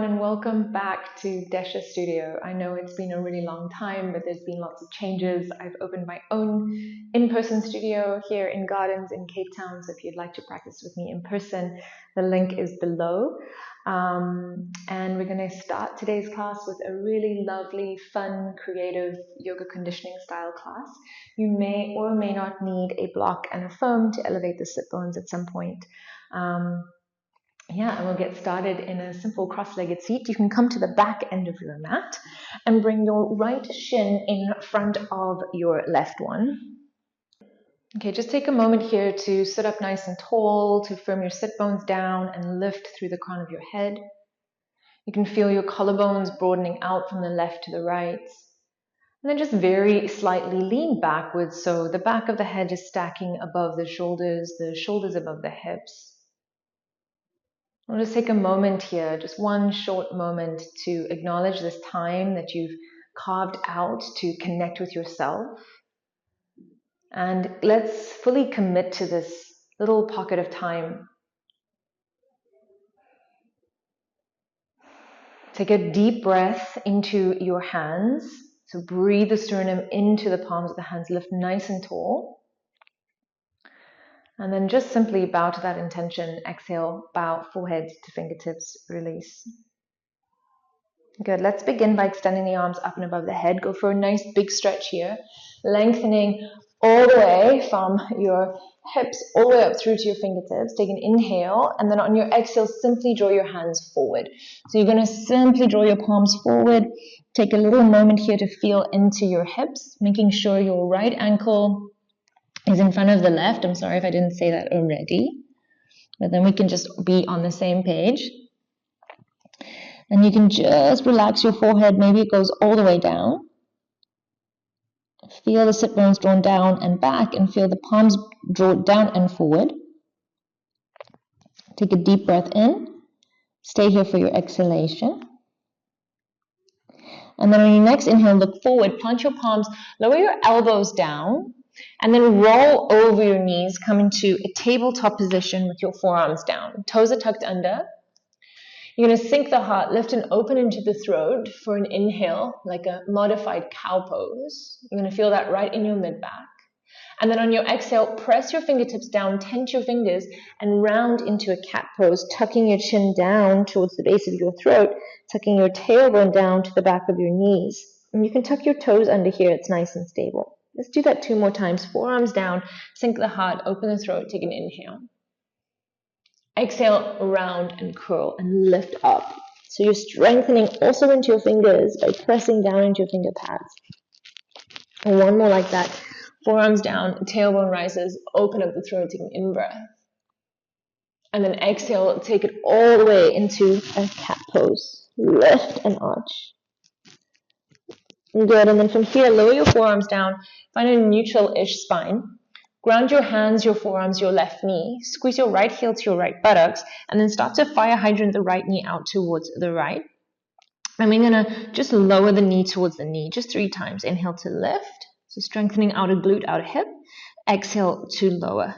everyone, and welcome back to Desha Studio. I know it's been a really long time, but there's been lots of changes. I've opened my own in-person studio here in Gardens in Cape Town, so if you'd like to practice with me in person, the link is below. And we're going to start today's class with a really lovely, fun, creative yoga conditioning style class. You may or may not need a block and a foam to elevate the sit bones at some point. And we'll get started in a simple cross-legged seat. You can come to the back end of your mat and bring your right shin in front of your left one. Okay, just take a moment here to sit up nice and tall, to firm your sit bones down and lift through the crown of your head. You can feel your collarbones broadening out from the left to the right. And then just very slightly lean backwards so the back of the head is stacking above the shoulders above the hips. I'll just take a moment here, just one short moment, to acknowledge this time that you've carved out to connect with yourself. And let's fully commit to this little pocket of time. Take a deep breath into your hands. So breathe the sternum into the palms of the hands, lift nice and tall. And then just simply bow to that intention. Exhale, bow, forehead to fingertips, release. Good. Let's begin by extending the arms up and above the head. Go for a nice big stretch here, lengthening all the way from your hips all the way up through to your fingertips. Take an inhale, and then on your exhale, simply draw your hands forward. So you're going to simply draw your palms forward. Take a little moment here to feel into your hips, making sure your right ankle is in front of the left. I'm sorry if I didn't say that already, but then we can just be on the same page. And you can just relax your forehead. Maybe it goes all the way down. Feel the sit bones drawn down and back, and feel the palms draw down and forward. Take a deep breath in. Stay here for your exhalation. And then on your next inhale, look forward. Plant your palms, lower your elbows down, and then roll over your knees. Come into a tabletop position with your forearms down. Toes are tucked under. You're going to sink the heart, lift and open into the throat for an inhale, like a modified cow pose. You're going to feel that right in your mid-back. And then on your exhale, press your fingertips down, tense your fingers, and round into a cat pose, tucking your chin down towards the base of your throat, tucking your tailbone down to the back of your knees. And you can tuck your toes under here. It's nice and stable. Let's do that 2 more times. Forearms down, sink the heart, open the throat, take an inhale. Exhale, round and curl and lift up. So you're strengthening also into your fingers by pressing down into your finger pads. And one more like that. Forearms down, tailbone rises, open up the throat, take an in-breath. And then exhale, take it all the way into a cat pose. Lift and arch. Good, and then from here, lower your forearms down, find a neutral-ish spine. Ground your hands, your forearms, your left knee. Squeeze your right heel to your right buttocks, and then start to fire hydrant the right knee out towards the right. And we're going to just lower the knee towards the knee, just 3 times. Inhale to lift, so strengthening outer glute, outer hip. Exhale to lower.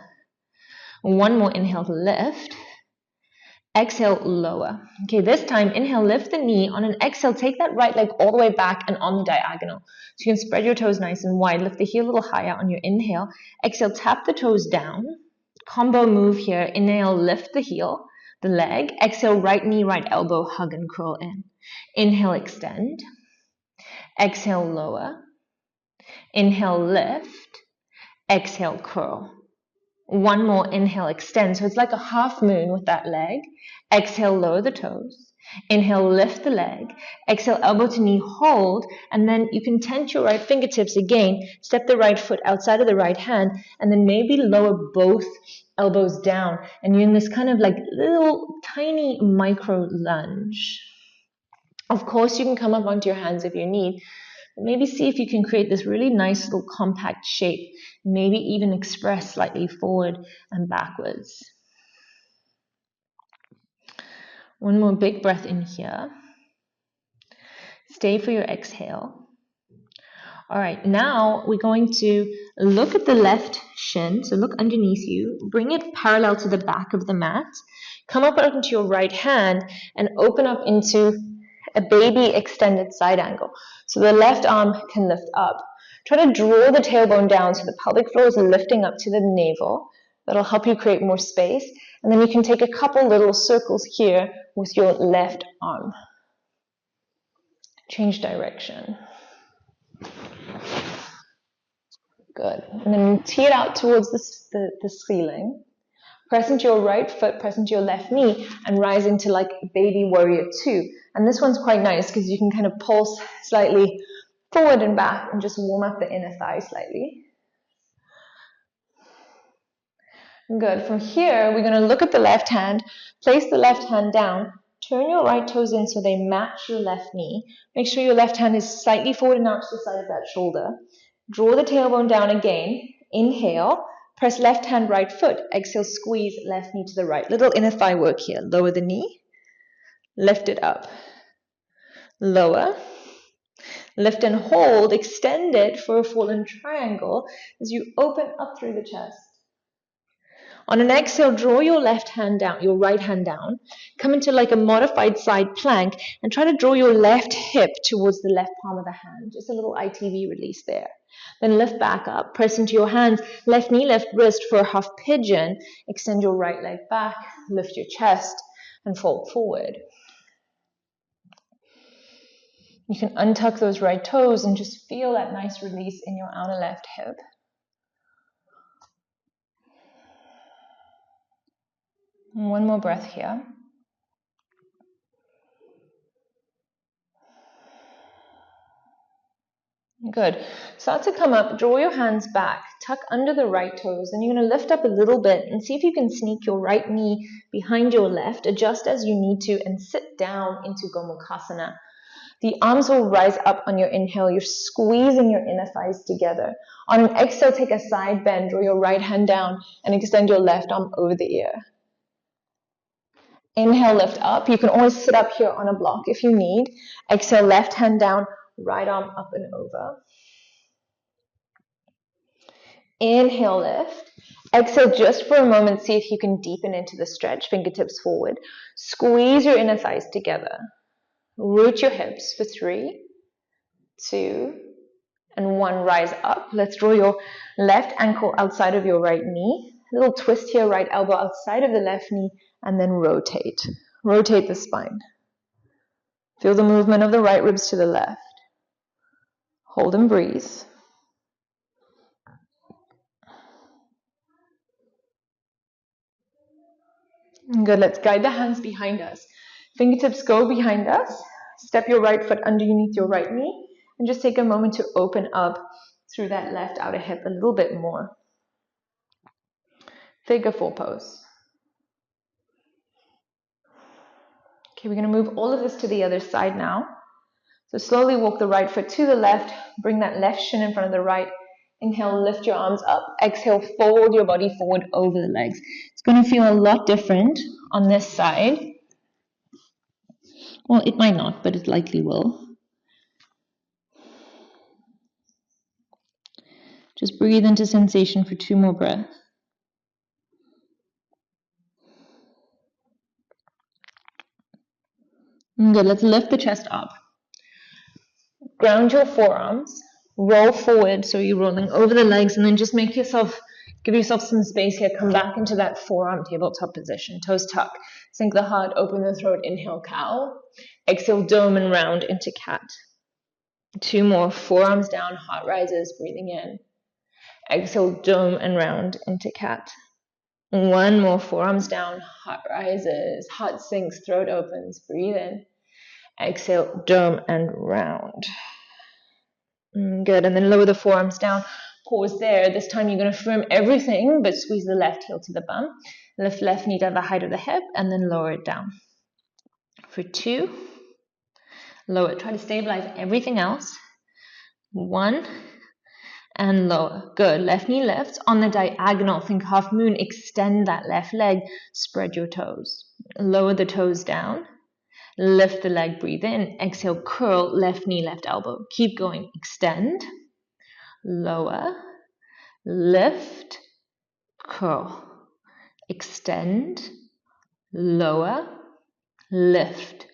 One more inhale to lift. Exhale, lower. Okay, this time, inhale, lift the knee. On an exhale, take that right leg all the way back and on the diagonal. So you can spread your toes nice and wide. Lift the heel a little higher on your inhale. Exhale, tap the toes down. Combo move here. Inhale, lift the heel, the leg. Exhale, right knee, right elbow, hug and curl in. Inhale, extend. Exhale, lower. Inhale, lift. Exhale, curl. One more inhale, extend. So it's like a half moon with that leg. Exhale, lower the toes. Inhale, lift the leg. Exhale, elbow to knee, hold. And then you can tense your right fingertips again. Step the right foot outside of the right hand. And then maybe lower both elbows down. And you're in this kind of like little tiny micro lunge. Of course, you can come up onto your hands if you need. Maybe see if you can create this really nice little compact shape. Maybe even express slightly forward and backwards. One more big breath in here. Stay for your exhale. All right, now we're going to look at the left shin. So look underneath you. Bring it parallel to the back of the mat. Come up onto your right hand and open up into a baby extended side angle. So the left arm can lift up. Try to draw the tailbone down so the pelvic floor is lifting up to the navel. That'll help you create more space. And then you can take a couple little circles here with your left arm. Change direction. Good. And then tee it out towards the ceiling. Press into your right foot, press into your left knee, and rise into like baby warrior 2. And this one's quite nice because you can kind of pulse slightly forward and back and just warm up the inner thigh slightly. Good. From here, we're going to look at the left hand, place the left hand down, turn your right toes in so they match your left knee. Make sure your left hand is slightly forward and out to the side of that shoulder. Draw the tailbone down again. Inhale. Press left hand, right foot. Exhale, squeeze left knee to the right. Little inner thigh work here. Lower the knee. Lift it up. Lower. Lift and hold. Extend it for a fallen triangle as you open up through the chest. On an exhale, draw your left hand down, your right hand down. Come into like a modified side plank and try to draw your left hip towards the left palm of the hand. Just a little ITV release there. Then lift back up, press into your hands, left knee, left wrist for a half pigeon. Extend your right leg back, lift your chest, and fold forward. You can untuck those right toes and just feel that nice release in your outer left hip. And one more breath here. Good. Start to come up, draw your hands back, tuck under the right toes, and you're going to lift up a little bit and see if you can sneak your right knee behind your left, adjust as you need to, and sit down into Gomukhasana. The arms will rise up on your inhale. You're squeezing your inner thighs together. On an exhale, take a side bend, draw your right hand down, and extend your left arm over the ear. Inhale, lift up. You can always sit up here on a block if you need. Exhale, left hand down, right arm up and over. Inhale, lift. Exhale just for a moment. See if you can deepen into the stretch. Fingertips forward. Squeeze your inner thighs together. Root your hips for 3, 2, and 1. Rise up. Let's draw your left ankle outside of your right knee. A little twist here, right elbow outside of the left knee, and then rotate. Rotate the spine. Feel the movement of the right ribs to the left. Hold and breathe. Good. Let's guide the hands behind us. Fingertips go behind us. Step your right foot underneath your right knee. And just take a moment to open up through that left outer hip a little bit more. Figure 4 pose. Okay, we're going to move all of this to the other side now. So slowly walk the right foot to the left. Bring that left shin in front of the right. Inhale, lift your arms up. Exhale, fold your body forward over the legs. It's going to feel a lot different on this side. Well, it might not, but it likely will. Just breathe into sensation for 2 more breaths. Good, let's lift the chest up. Ground your forearms. Roll forward, so you're rolling over the legs, and then just give yourself some space here. Come back into that forearm tabletop position. Toes tuck. Sink the heart, open the throat. Inhale, cow. Exhale, dome and round into cat. 2 more. Forearms down, heart rises, breathing in. Exhale, dome and round into cat. 1 more. Forearms down, heart rises, heart sinks, throat opens, breathe in. Exhale, dome and round. Good, and then lower the forearms down. Pause there. This time you're going to firm everything, but squeeze the left heel to the bum. Lift left knee to the height of the hip, and then lower it down. For 2, lower. Try to stabilize everything else. 1, and lower. Good. Left knee lifts. On the diagonal, think half moon. Extend that left leg. Spread your toes. Lower the toes down. Lift the leg, breathe in. Exhale, curl, left knee, left elbow. Keep going. Extend, lower, lift, curl. Extend, lower, lift,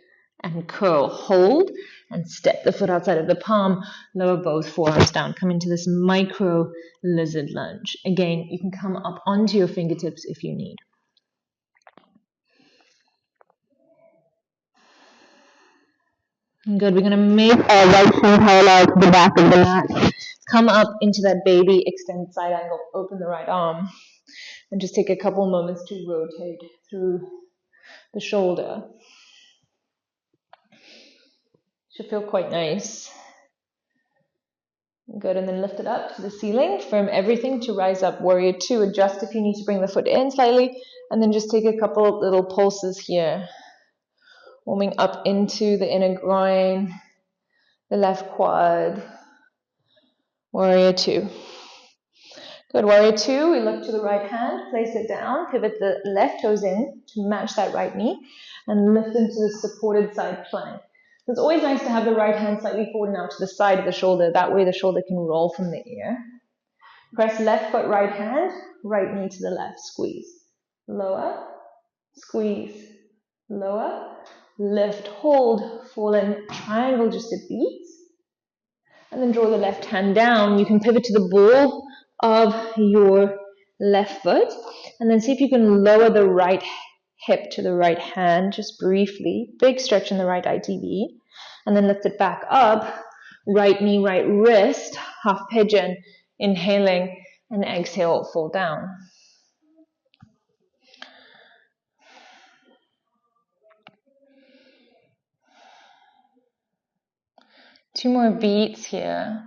and curl. Hold, and step the foot outside of the palm. Lower both forearms down. Come into this micro lizard lunge. Again, you can come up onto your fingertips if you need. Good. We're going to make our right hand parallel to the back of the mat. Come up into that baby, extend side angle, open the right arm, and just take a couple moments to rotate through the shoulder. Should feel quite nice. Good, and then lift it up to the ceiling. Firm everything to rise up. Warrior two. Adjust if you need to bring the foot in slightly, and then just take a couple little pulses here. Warming up into the inner groin, the left quad. Warrior two. Good, warrior two. We look to the right hand, place it down, pivot the left toes in to match that right knee, and lift into the supported side plank. So it's always nice to have the right hand slightly forward and out to the side of the shoulder. That way the shoulder can roll from the ear. Press left foot, right hand, right knee to the left. Squeeze. Lower, squeeze, lower, lift, hold, fall in triangle just a beat. And then draw the left hand down. You can pivot to the ball of your left foot. And then see if you can lower the right hip to the right hand, just briefly. Big stretch in the right ITB. And then lift it back up. Right knee, right wrist, half pigeon. Inhaling and exhale, fall down. Two more beats here.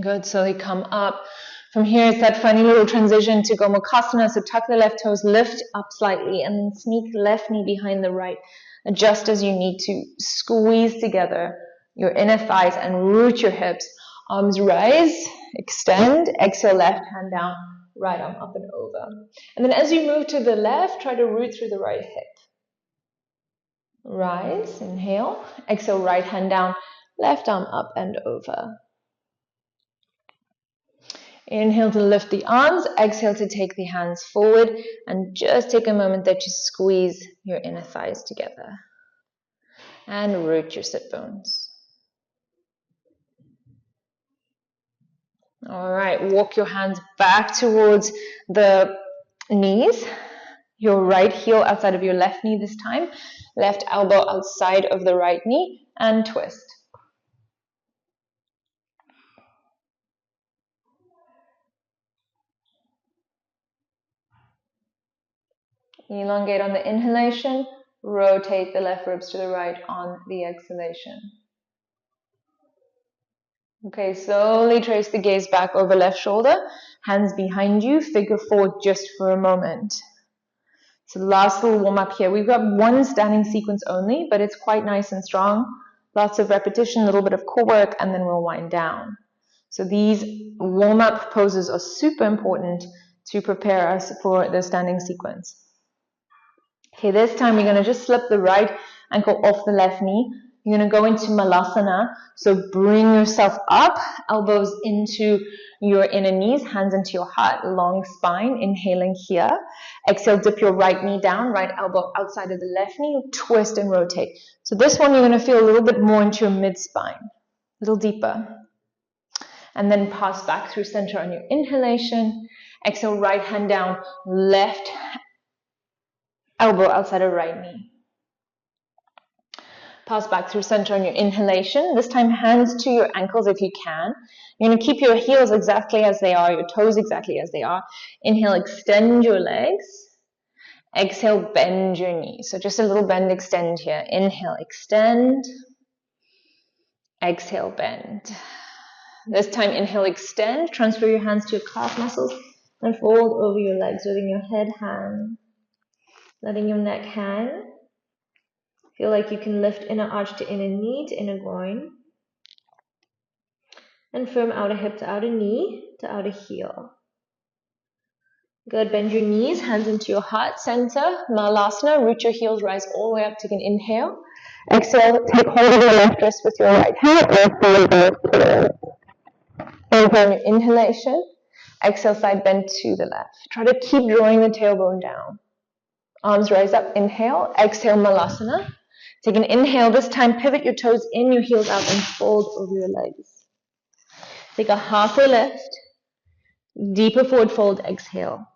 Good, slowly come up. From here, it's that funny little transition to Gomukhasana. So tuck the left toes, lift up slightly, and then sneak left knee behind the right. Adjust as you need to. Squeeze together your inner thighs and root your hips. Arms rise, extend, exhale, left hand down, right arm up and over. And then as you move to the left, try to root through the right hip. Rise, inhale, exhale, right hand down, left arm up and over. Inhale to lift the arms, exhale to take the hands forward, and just take a moment there to squeeze your inner thighs together. And root your sit bones. All right, walk your hands back towards the knees. Your right heel outside of your left knee this time. Left elbow outside of the right knee, and twist. Elongate on the inhalation, rotate the left ribs to the right on the exhalation. Okay, slowly trace the gaze back over left shoulder, hands behind you, figure four just for a moment. So last little warm up here. We've got one standing sequence only, but it's quite nice and strong. Lots of repetition, a little bit of core work, and then we'll wind down. So these warm up poses are super important to prepare us for the standing sequence. Okay, this time we're going to just slip the right ankle off the left knee. You're going to go into Malasana. So bring yourself up, elbows into your inner knees, hands into your heart, long spine, inhaling here. Exhale, dip your right knee down, right elbow outside of the left knee, twist and rotate. So this one you're going to feel a little bit more into your mid-spine, a little deeper. And then pass back through center on your inhalation. Exhale, right hand down, left elbow outside of right knee. Pass back through center on your inhalation. This time hands to your ankles if you can. You're going to keep your heels exactly as they are, your toes exactly as they are. Inhale, extend your legs. Exhale, bend your knees. So just a little bend, extend here. Inhale, extend. Exhale, bend. This time, inhale, extend. Transfer your hands to your calf muscles and fold over your legs, letting your head hang. Letting your neck hang. Feel like you can lift inner arch to inner knee to inner groin. And firm outer hip to outer knee to outer heel. Good, bend your knees, hands into your heart center. Malasana, root your heels, rise all the way up. Take an inhale. Exhale, take hold of your left wrist with your right hand. And forward both to the right. Inhale your inhalation. Exhale, side bend to the left. Try to keep drawing the tailbone down. Arms rise up. Inhale. Exhale, Malasana. Take an inhale. This time, pivot your toes in, your heels out, and fold over your legs. Take a halfway lift. Deeper forward fold. Exhale.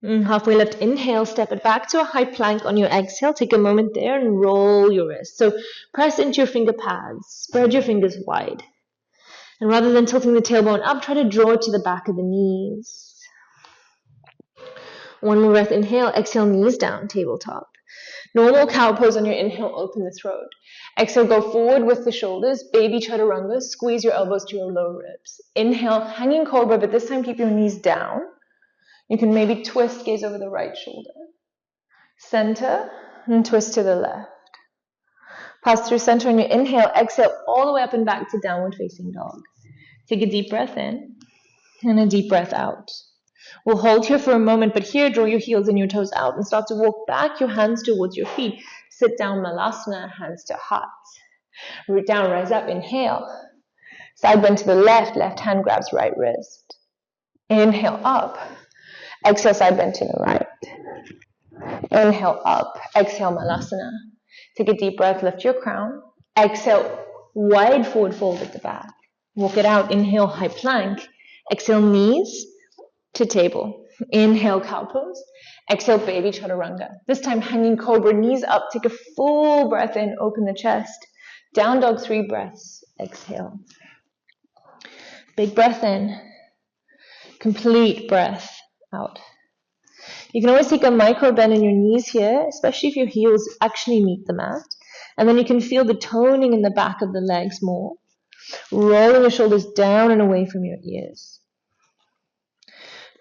Halfway lift. Inhale. Step it back to a high plank on your exhale. Take a moment there and roll your wrists. So press into your finger pads. Spread your fingers wide. And rather than tilting the tailbone up, try to draw it to the back of the knees. One more breath. Inhale. Exhale, knees down, tabletop. Normal cow pose on your inhale, open the throat. Exhale, go forward with the shoulders. Baby chaturanga, squeeze your elbows to your low ribs. Inhale, hanging cobra, but this time keep your knees down. You can maybe twist, gaze over the right shoulder. Center, and twist to the left. Pass through center on your inhale. Exhale, all the way up and back to downward facing dog. Take a deep breath in and a deep breath out. We'll hold here for a moment, but here, draw your heels and your toes out and start to walk back your hands towards your feet. Sit down, Malasana, hands to heart. Root down, rise up, inhale. Side bend to the left, left hand grabs right wrist. Inhale up. Exhale, side bend to the right. Inhale up. Exhale, Malasana. Take a deep breath, lift your crown. Exhale, wide forward fold at the back. Walk it out. Inhale, high plank. Exhale, knees to table. Inhale, cow pose. Exhale, baby chaturanga. This time, hanging cobra, knees up. Take a full breath in, open the chest. Down dog, 3 breaths. Exhale. Big breath in. Complete breath out. You can always take a micro bend in your knees here, especially if your heels actually meet the mat. And then you can feel the toning in the back of the legs more. Rolling your shoulders down and away from your ears.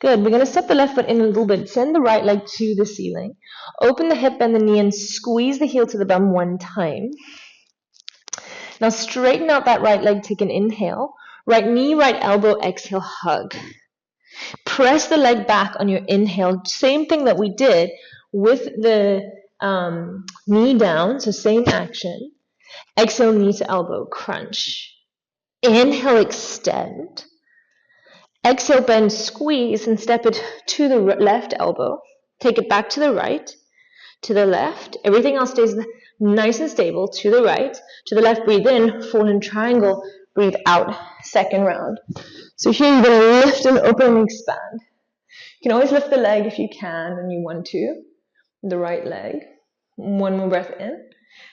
Good. We're going to step the left foot in a little bit. Send the right leg to the ceiling. Open the hip, bend the knee, and squeeze the heel to the bum 1 time. Now straighten out that right leg. Take an inhale. Right knee, right elbow, exhale, hug. Press the leg back on your inhale. Same thing that we did with the knee down, so same action. Exhale, knee to elbow, crunch. Inhale, extend. Exhale, bend, squeeze, and step it to the left elbow. Take it back to the right, to the left. Everything else stays nice and stable. To the right, to the left, breathe in, fold in triangle, breathe out, second round. So here you're going to lift and open and expand. You can always lift the leg if you can and you want to. The right leg. One more breath in.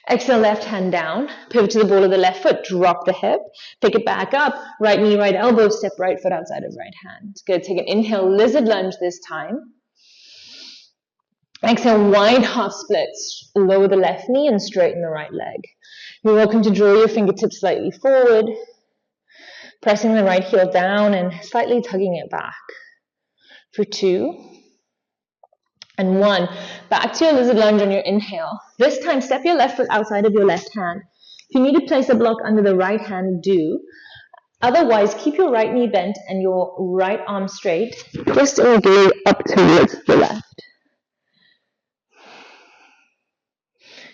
Exhale, left hand down. Pivot to the ball of the left foot. Drop the hip. Pick it back up. Right knee, right elbow. Step right foot outside of right hand. Good. Take an inhale. Lizard lunge this time. Exhale, wide half splits. Lower the left knee and straighten the right leg. You're welcome to draw your fingertips slightly forward. Pressing the right heel down and slightly tugging it back. For 2. And 1. Back to your lizard lunge on your inhale. This time, step your left foot outside of your left hand. If you need to place a block under the right hand, do. Otherwise, keep your right knee bent and your right arm straight. Just engage up towards the left.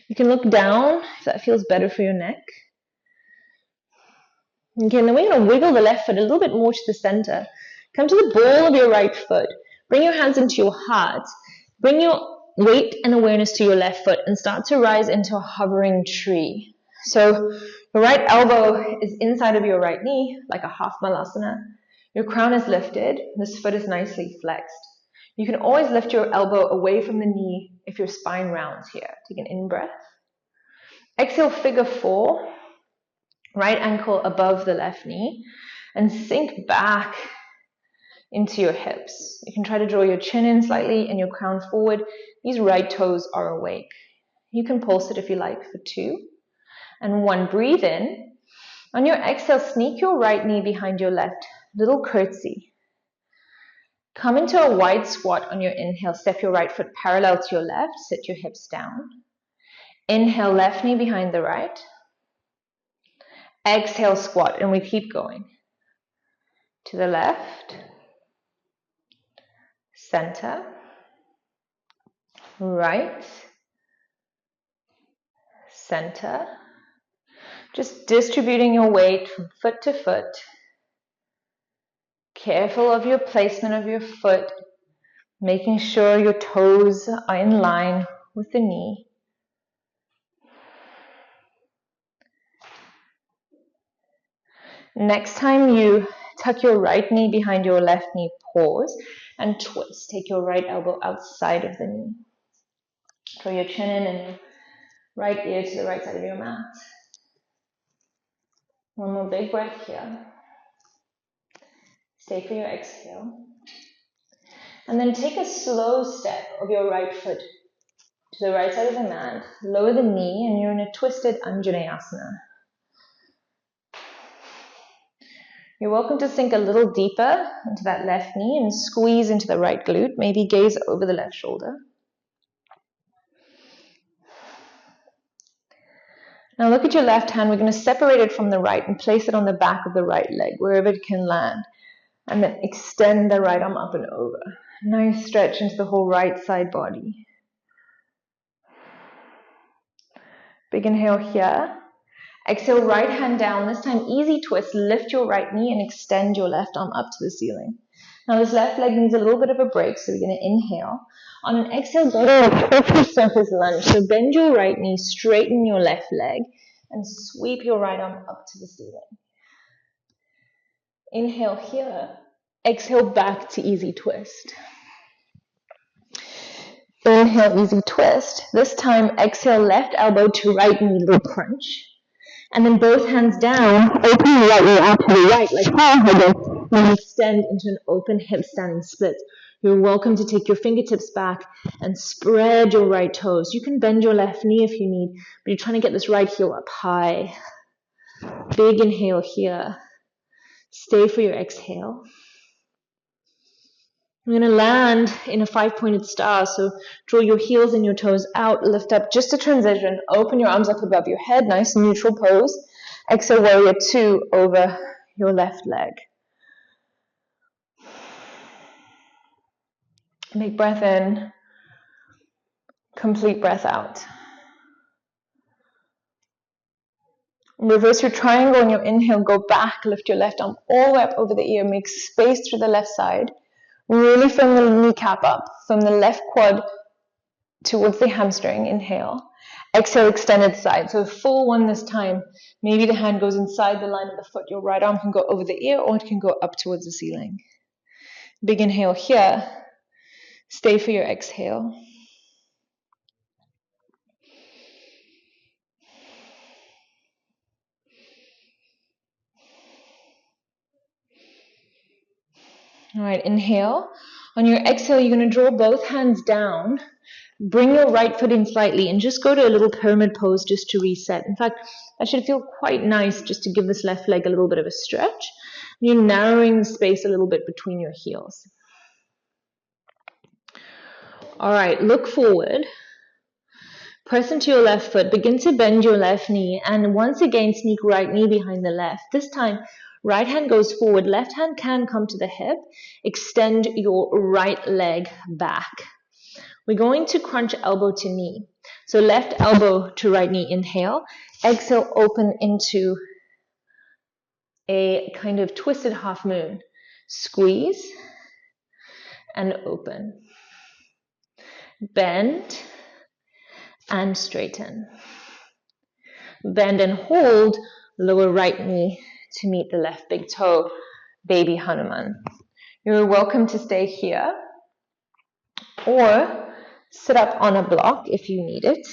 You can look down if that feels better for your neck. Okay, and then we're going to wiggle the left foot a little bit more to the center. Come to the ball of your right foot. Bring your hands into your heart. Bring your weight and awareness to your left foot and start to rise into a hovering tree. So your right elbow is inside of your right knee, like a half malasana. Your crown is lifted. This foot is nicely flexed. You can always lift your elbow away from the knee if your spine rounds here. Take an in-breath. Exhale, figure 4. Right ankle above the left knee. And sink back into your hips. You can try to draw your chin in slightly and your crown forward. These right toes are awake. You can pulse it if you like for 2. And 1, breathe in. On your exhale, sneak your right knee behind your left. Little curtsy. Come into a wide squat on your inhale. Step your right foot parallel to your left. Sit your hips down. Inhale, left knee behind the right. Exhale, squat, and we keep going. To the left. Center. Right. Center. Just distributing your weight from foot to foot. Careful of your placement of your foot, making sure your toes are in line with the knee. Next time you tuck your right knee behind your left knee, pause and twist. Take your right elbow outside of the knee. Draw your chin in and your right ear to the right side of your mat. One more big breath here. Stay for your exhale. And then take a slow step of your right foot to the right side of the mat. Lower the knee and you're in a twisted Anjaneyasana. You're welcome to sink a little deeper into that left knee and squeeze into the right glute. Maybe gaze over the left shoulder. Now look at your left hand. We're going to separate it from the right and place it on the back of the right leg, wherever it can land. And then extend the right arm up and over. Nice stretch into the whole right side body. Big inhale here. Exhale, right hand down. This time, easy twist. Lift your right knee and extend your left arm up to the ceiling. Now this left leg needs a little bit of a break, so we're going to inhale. On an exhale, go to a perfect surface lunge. So bend your right knee, straighten your left leg, and sweep your right arm up to the ceiling. Inhale here. Exhale back to easy twist. Inhale, easy twist. This time, exhale, left elbow to right knee, little crunch. And then both hands down, open the right knee out to the right, like forward, and extend into an open hip standing split. You're welcome to take your fingertips back and spread your right toes. You can bend your left knee if you need, but you're trying to get this right heel up high. Big inhale here. Stay for your exhale. You're going to land in a 5-pointed star, so draw your heels and your toes out, lift up just a transition, open your arms up above your head, nice neutral pose. Exhale, warrior 2 over your left leg. Big breath in, complete breath out. Reverse your triangle on your inhale, go back, lift your left arm all the way up over the ear, make space through the left side. Really firm the kneecap up, from the left quad towards the hamstring, inhale. Exhale, extended side. So full one this time. Maybe the hand goes inside the line of the foot. Your right arm can go over the ear or it can go up towards the ceiling. Big inhale here. Stay for your exhale. All right, inhale. On your exhale, you're going to draw both hands down. Bring your right foot in slightly and just go to a little pyramid pose just to reset. In fact, that should feel quite nice just to give this left leg a little bit of a stretch. You're narrowing the space a little bit between your heels. All right, look forward. Press into your left foot. Begin to bend your left knee. And once again, sneak right knee behind the left. This time, right hand goes forward. Left hand can come to the hip. Extend your right leg back. We're going to crunch elbow to knee. So left elbow to right knee, inhale. Exhale, open into a kind of twisted half moon. Squeeze and open. Bend and straighten. Bend and hold, lower right knee to meet the left big toe, baby Hanuman. You're welcome to stay here or sit up on a block if you need it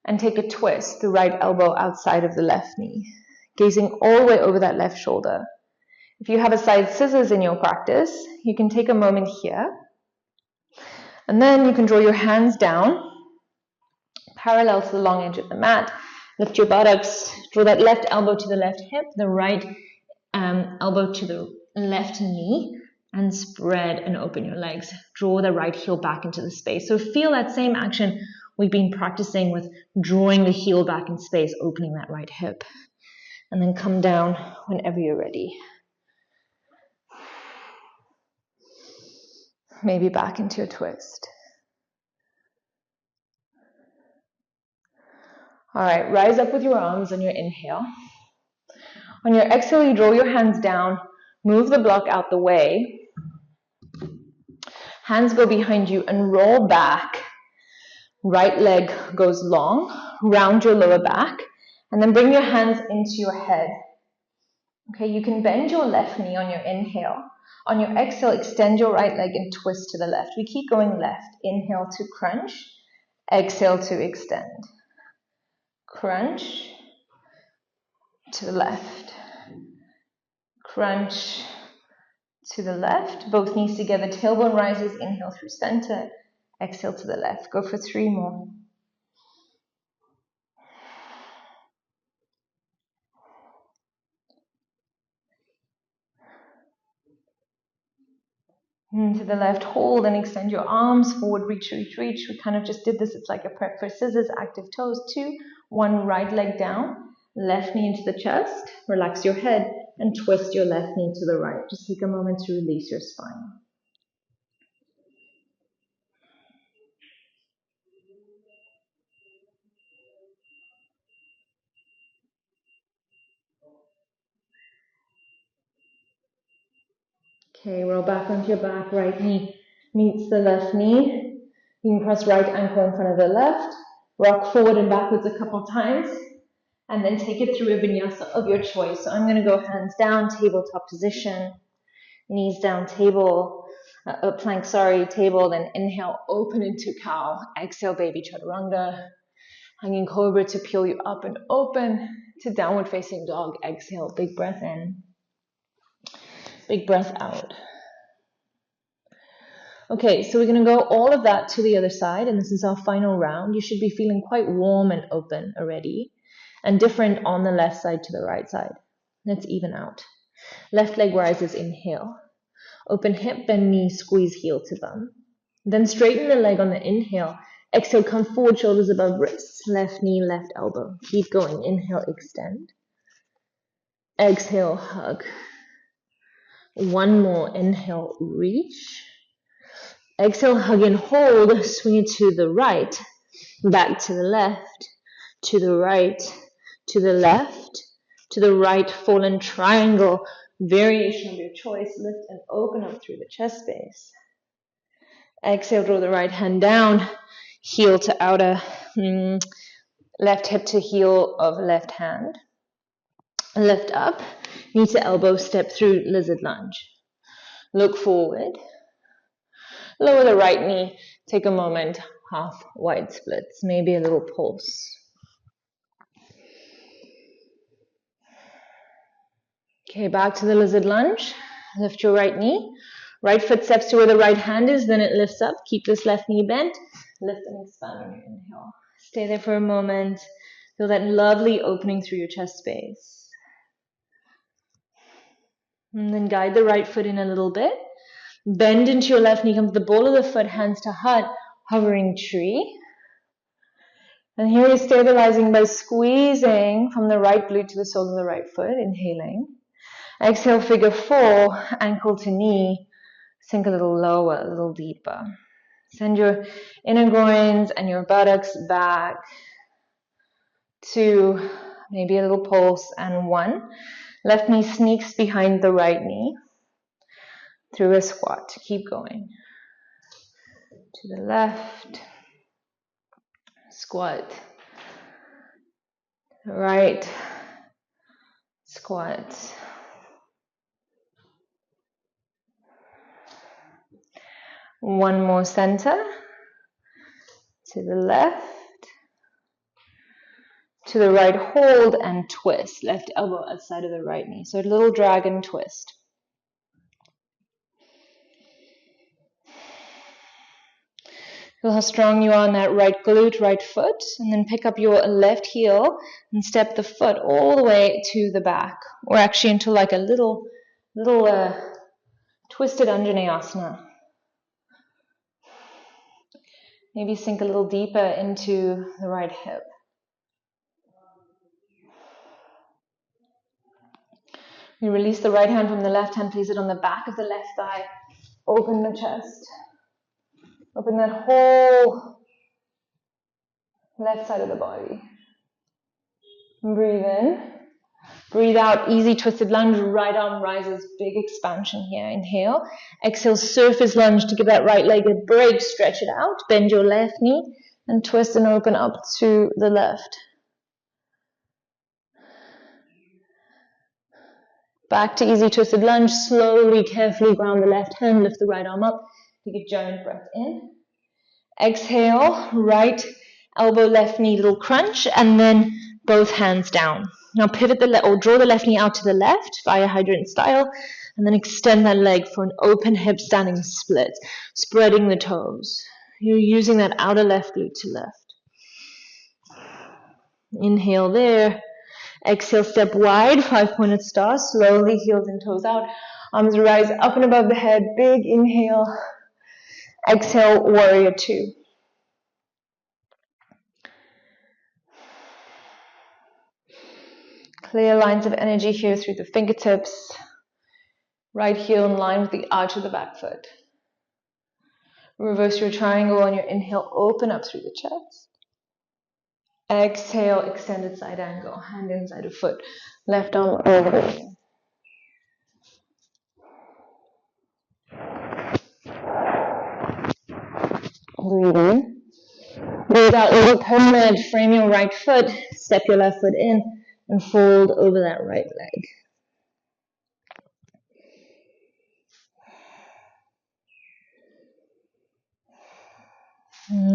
and take a twist, the right elbow outside of the left knee, gazing all the way over that left shoulder. If you have a side scissors in your practice, you can take a moment here and then you can draw your hands down parallel to the long edge of the mat. Lift your buttocks, draw that left elbow to the left hip, the right elbow to the left knee, and spread and open your legs. Draw the right heel back into the space. So feel that same action we've been practicing with drawing the heel back in space, opening that right hip. And then come down whenever you're ready. Maybe back into a twist. All right, rise up with your arms on your inhale. On your exhale, you draw your hands down, Move the block out the way. Hands go behind you and roll back. Right leg goes long, round your lower back, and then bring your hands into your head. Okay, you can bend your left knee on your inhale. On your exhale, extend your right leg and twist to the left. We keep going left. Inhale to crunch, exhale to extend. Crunch to the left. Crunch to the left. Both knees together, tailbone rises, inhale through center, exhale to the left. Go for 3 more. To the left, hold and extend your arms forward, reach, reach, reach. We kind of just did this. It's like a prep for scissors, active toes. 2, 1, right leg down, left knee into the chest. Relax your head and twist your left knee to the right. Just take a moment to release your spine. Okay, roll back onto your back. Right knee meets the left knee. You can press right ankle in front of the left. Rock forward and backwards a couple times. And then take it through a vinyasa of your choice. So I'm going to go hands down, tabletop position. Knees down, table, plank, table. Then inhale, open into cow. Exhale, baby chaturanga. Hanging cobra to peel you up and open to downward facing dog. Exhale, big breath in. Big breath out. Okay, so we're going to go all of that to the other side, and this is our final round. You should be feeling quite warm and open already, and different on the left side to the right side. Let's even out. Left leg rises, inhale. Open hip, bend knee, squeeze heel to thumb. Then straighten the leg on the inhale. Exhale, come forward, shoulders above wrists. Left knee, left elbow. Keep going. Inhale, extend. Exhale, hug. One more. Inhale, reach. Exhale, hug and hold. Swing it to the right. Back to the left. To the right. To the left. To the right. Fallen triangle. Variation of your choice. Lift and open up through the chest space. Exhale, draw the right hand down. Heel to outer. Left hip to heel of left hand. Lift up. Knee to elbow. Step through lizard lunge. Look forward. Lower the right knee. Take a moment. Half wide splits. Maybe a little pulse. Okay, back to the lizard lunge. Lift your right knee. Right foot steps to where the right hand is. Then it lifts up. Keep this left knee bent. Lift and expand on your inhale. Stay there for a moment. Feel that lovely opening through your chest space. And then guide the right foot in a little bit. Bend into your left knee. Come to the ball of the foot, hands to heart, hovering tree. And here you're stabilizing by squeezing from the right glute to the sole of the right foot, inhaling. Exhale, figure 4, ankle to knee. Sink a little lower, a little deeper. Send your inner groins and your buttocks back. 2, maybe a little pulse, and 1. Left knee sneaks behind the right knee through a squat. Keep going. To the left. Squat. Right. Squat. One more center. To the left. To the right, hold and twist. Left elbow outside of the right knee. So a little dragon twist. Feel how strong you are on that right glute, right foot. And then pick up your left heel and step the foot all the way to the back. Or actually into like a little twisted Anjaneyasana. Maybe sink a little deeper into the right hip. You release the right hand from the left hand, place it on the back of the left thigh. Open the chest. Open that whole left side of the body. Breathe in. Breathe out, easy twisted lunge, right arm rises, big expansion here. Inhale. Exhale, surface lunge to give that right leg a break, stretch it out, bend your left knee, and twist and open up to the left. Back to easy twisted lunge, slowly, carefully ground the left hand, lift the right arm up, take a giant breath in. Exhale, right elbow, left knee, little crunch, and then both hands down. Now pivot or draw the left knee out to the left, fire hydrant style, and then extend that leg for an open hip standing split, spreading the toes. You're using that outer left glute to lift. Inhale there. Exhale, step wide, 5-pointed star, slowly heels and toes out. Arms rise up and above the head, big inhale. Exhale, warrior two. Clear lines of energy here through the fingertips. Right heel in line with the arch of the back foot. Reverse your triangle on your inhale, open up through the chest. Exhale, extended side angle, hand inside of foot, left arm over. Breathe in. Breathe out over pyramid, frame your right foot, step your left foot in, and fold over that right leg.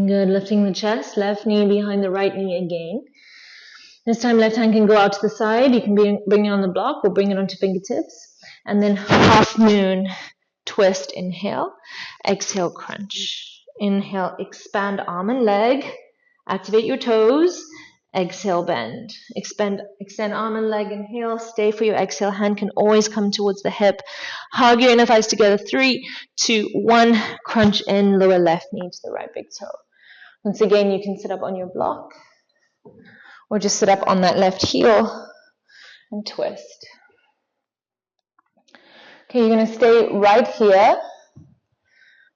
Good, lifting the chest, left knee behind the right knee again. This time left hand can go out to the side, you can bring it on the block or bring it onto fingertips. And then half moon, twist, inhale, exhale, crunch. Inhale, expand arm and leg, activate your toes, exhale, bend. Extend arm and leg, inhale, stay for your exhale, hand can always come towards the hip. Hug your inner thighs together, 3, 2, 1, crunch in, lower left knee to the right big toe. Once again, you can sit up on your block, or just sit up on that left heel and twist. Okay, you're going to stay right here,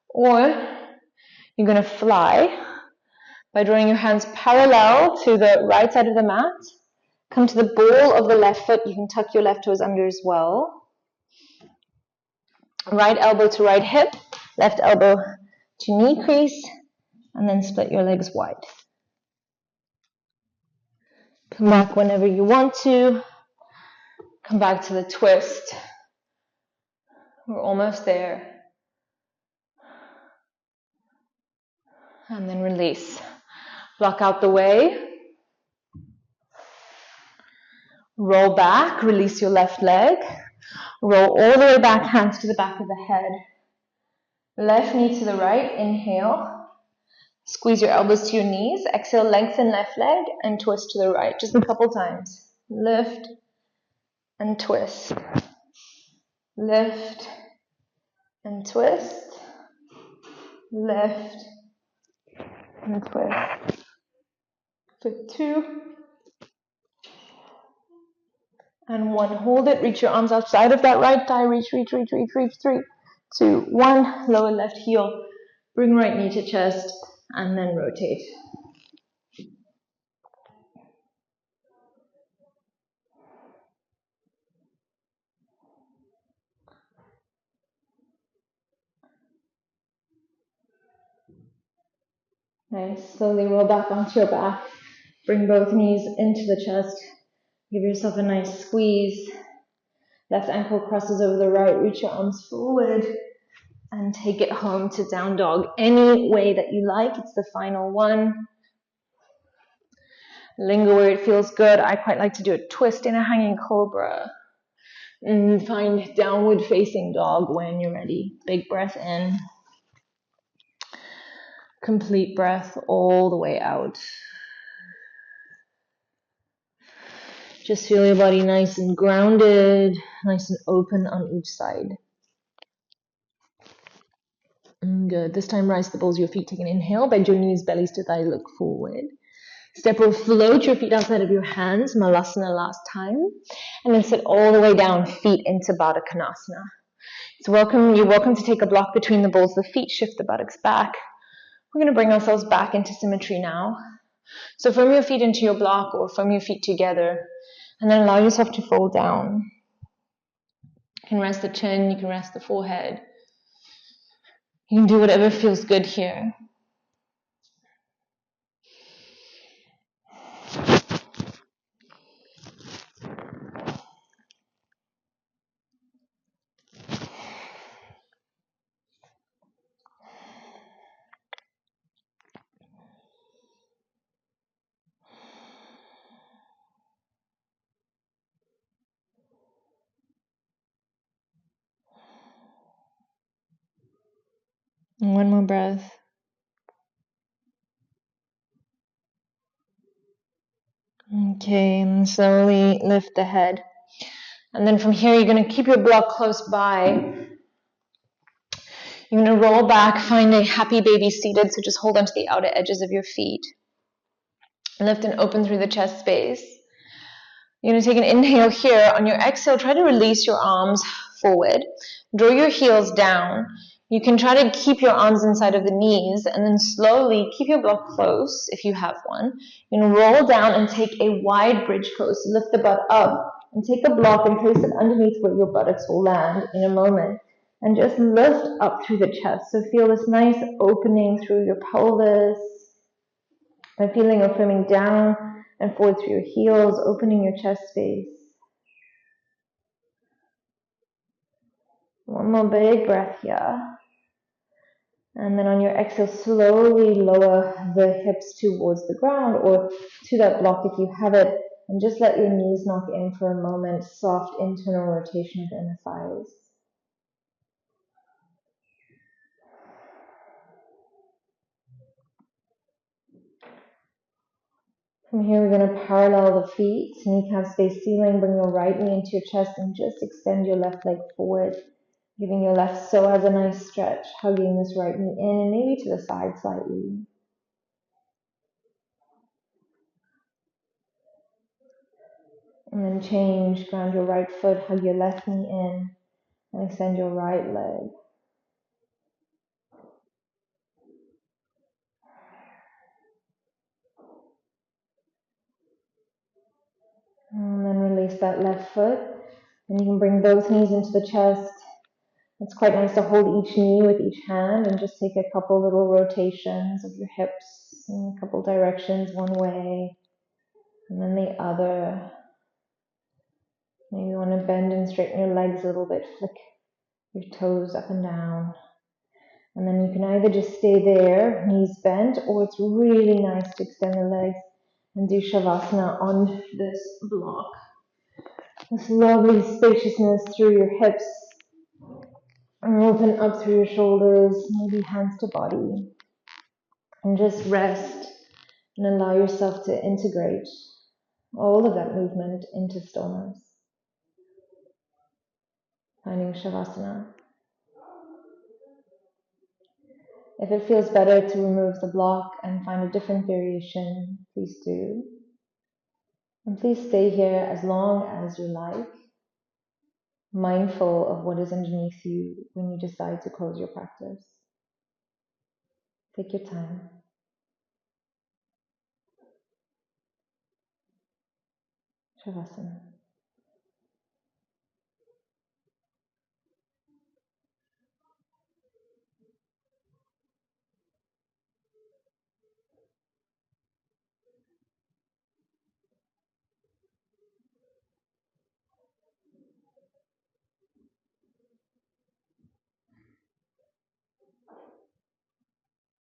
or you're going to fly by drawing your hands parallel to the right side of the mat. Come to the ball of the left foot. You can tuck your left toes under as well. Right elbow to right hip, left elbow to knee crease, and then split your legs wide. Come back whenever you want to. Come back to the twist. We're almost there. And then release. Block out the way. Roll back, release your left leg. Roll all the way back, hands to the back of the head. Left knee to the right, inhale. Squeeze your elbows to your knees. Exhale, lengthen left leg and twist to the right. Just a couple times. Lift and twist. Lift and twist. Lift and twist. For 2 and 1. Hold it. Reach your arms outside of that right thigh. Reach. 3, 2, 1. Lower left heel. Bring right knee to chest and then rotate. Nice. Slowly roll back onto your back. Bring both knees into the chest. Give yourself a nice squeeze. Left ankle crosses over the right. Reach your arms forward and take it home to down dog. Any way that you like. It's the final one. Linger where it feels good. I quite like to do a twist in a hanging cobra. And find downward facing dog when you're ready. Big breath in. Complete breath all the way out. Just feel your body nice and grounded, nice and open on each side. Good. This time rise the balls of your feet. Take an inhale. Bend your knees, bellies to thigh, look forward. Step or float your feet outside of your hands. Malasana last time. And then sit all the way down, feet into Baddha Konasana. You're welcome to take a block between the balls of the feet. Shift the buttocks back. We're going to bring ourselves back into symmetry now. So from your feet into your block or from your feet together. And then allow yourself to fold down. You can rest the chin, you can rest the forehead. You can do whatever feels good here. And one more breath. Okay, and slowly lift the head. And then from here, you're going to keep your block close by. You're going to roll back, find a happy baby seated, so just hold onto the outer edges of your feet. Lift and open through the chest space. You're going to take an inhale here. On your exhale, try to release your arms forward. Draw your heels down. You can try to keep your arms inside of the knees, and then slowly keep your block close if you have one. You're going to roll down and take a wide bridge pose. Lift the butt up and take the block and place it underneath where your buttocks will land in a moment. And just lift up through the chest. So feel this nice opening through your pelvis. A feeling of coming down and forward through your heels, opening your chest space. One more big breath here. And then on your exhale, slowly lower the hips towards the ground or to that block if you have it. And just let your knees knock in for a moment. Soft internal rotation of the inner thighs. From here, we're going to parallel the feet. Kneecaps face ceiling. Bring your right knee into your chest and just extend your left leg forward. Giving your left psoas a nice stretch, hugging this right knee in and maybe to the side slightly. And then change, ground your right foot, hug your left knee in, and extend your right leg. And then release that left foot. And you can bring both knees into the chest. It's quite nice to hold each knee with each hand and just take a couple little rotations of your hips in a couple directions, one way and then the other. Maybe you want to bend and straighten your legs a little bit, flick your toes up and down. And then you can either just stay there, knees bent, or it's really nice to extend the legs and do Shavasana on this block. This lovely spaciousness through your hips. And open up through your shoulders, maybe hands to body. And just rest and allow yourself to integrate all of that movement into stillness. Finding Shavasana. If it feels better to remove the block and find a different variation, please do. And please stay here as long as you like, mindful of what is underneath you when you decide to close your practice. Take your time. Shavasana.